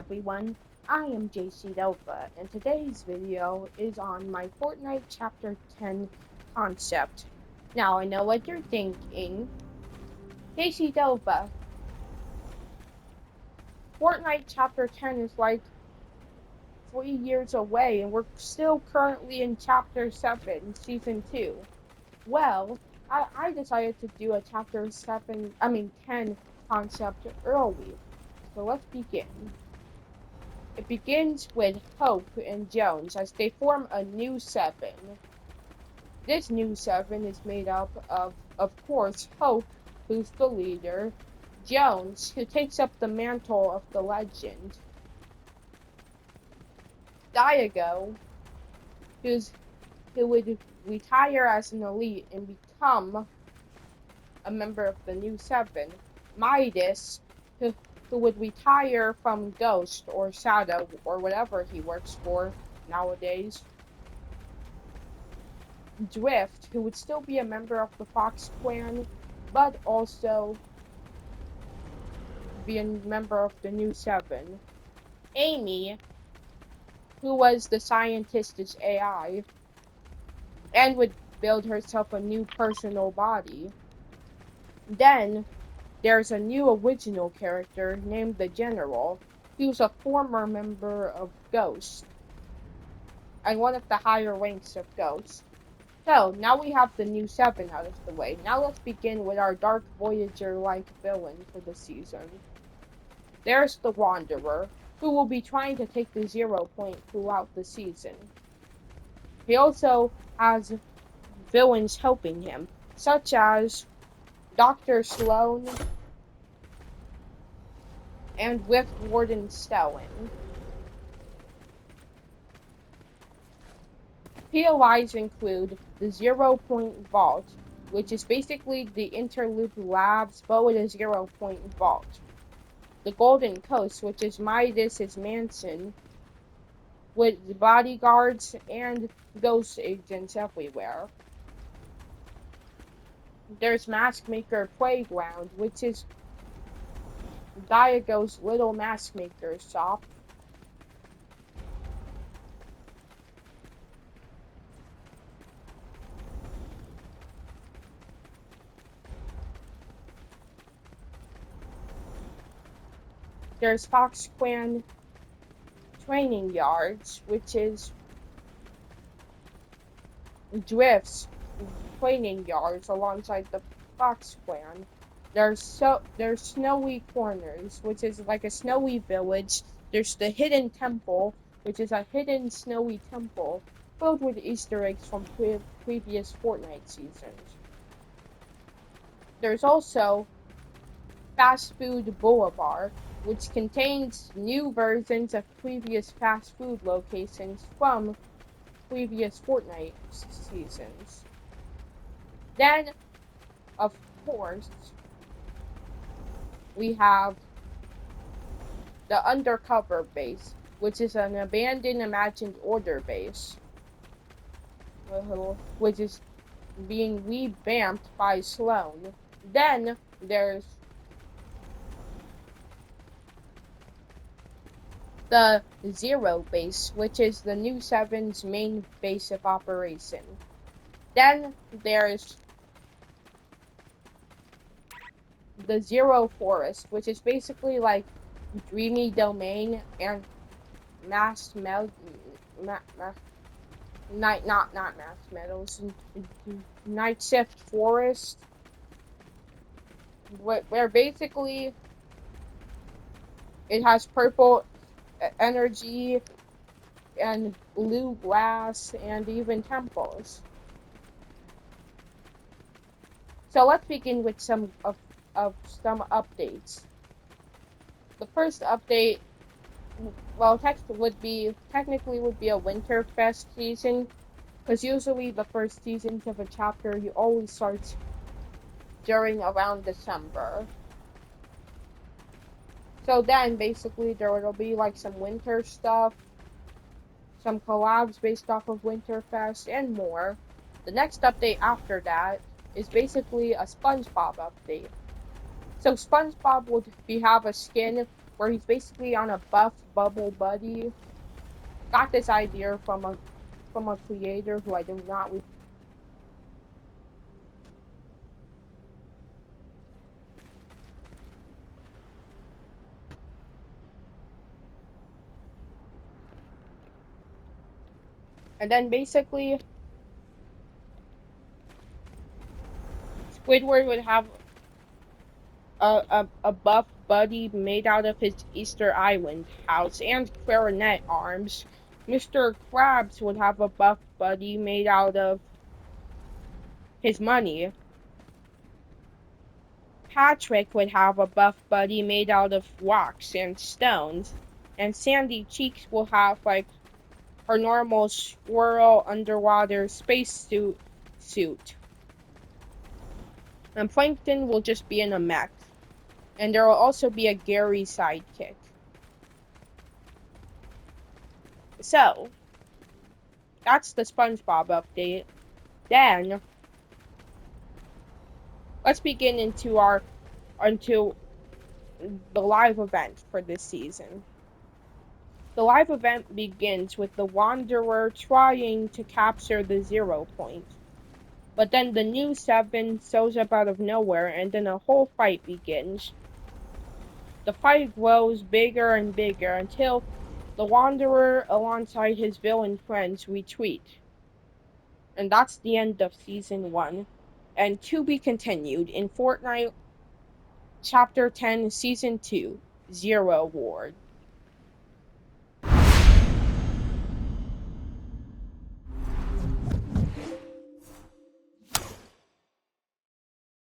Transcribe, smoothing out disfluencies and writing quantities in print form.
everyone, I am JC Delva, and today's video is on my Fortnite Chapter 10 concept. Now, I know what you're thinking. JC Delva, Fortnite Chapter 10 is like 3 years away, and we're still currently in Chapter 7, Season 2. Well, I decided to do a Chapter 10 concept early. So let's begin. It begins with Hope and Jones as they form a new seven. This new seven is made up of course, Hope, who's the leader, Jones, who takes up the mantle of the legend, Diago, who would retire as an elite and become a member of the new seven, Midas, who would retire from Ghost or Shadow or whatever he works for nowadays, Drift, who would still be a member of the Fox clan, but also be a member of the new seven, Amy, who was the scientist's AI, and would build herself a new personal body. Then there's a new original character named the General, who's a former member of Ghost, and one of the higher ranks of Ghost. So, now we have the new seven out of the way. Now let's begin with our Dark Voyager-like villain for the season. There's the Wanderer, who will be trying to take the 0 point throughout the season. He also has villains helping him, such as Dr. Sloan and Rift Warden Stellan. POIs include the 0 Point Vault, which is basically the Interloop Labs but with a 0 Point Vault. The Golden Coast, which is Midas's mansion, with bodyguards and ghost agents everywhere. There's Maskmaker Playground, which is Diago's little maskmaker shop. There's Fox Clan Training Yards, which is Drift's training yards alongside the Fox Clan. There's Snowy Corners, which is like a snowy village. There's the Hidden Temple, which is a hidden snowy temple filled with Easter eggs from previous Fortnite seasons. There's also Fast Food Boulevard, which contains new versions of previous fast food locations from previous Fortnite seasons. Then, of course, we have the Undercover Base, which is an abandoned Imagined Order base, which is being revamped by Sloan. Then there's the Zero Base, which is the new Seven's main base of operation. Then there's the Zero Forest, which is basically like Dreamy Domain and Mass Meadows, Night Shift Forest, where basically it has purple energy and blue grass and even temples. So let's begin with some updates. The first update, well, technically would be a Winterfest season, because usually the first seasons of a chapter you always start during around December. So then basically there will be like some winter stuff, some collabs based off of Winterfest, and more. The next update after that is basically a SpongeBob update. So SpongeBob will have a skin where he's basically on a buff bubble buddy. Got this idea from a creator who I do not. And then basically, Squidward would have a buff buddy made out of his Easter Island house and clarinet arms. Mr. Krabs would have a buff buddy made out of his money. Patrick would have a buff buddy made out of rocks and stones. And Sandy Cheeks will have like her normal squirrel underwater suit. And Plankton will just be in a mech. And there will also be a Gary sidekick. So, that's the SpongeBob update. Then, let's begin into the live event for this season. The live event begins with the Wanderer trying to capture the 0 point. But then the new 7 shows up out of nowhere and then a whole fight begins. The fight grows bigger and bigger until the Wanderer alongside his villain friends retreat. And that's the end of season 1. And to be continued in Fortnite Chapter 10 Season 2 Zero Ward.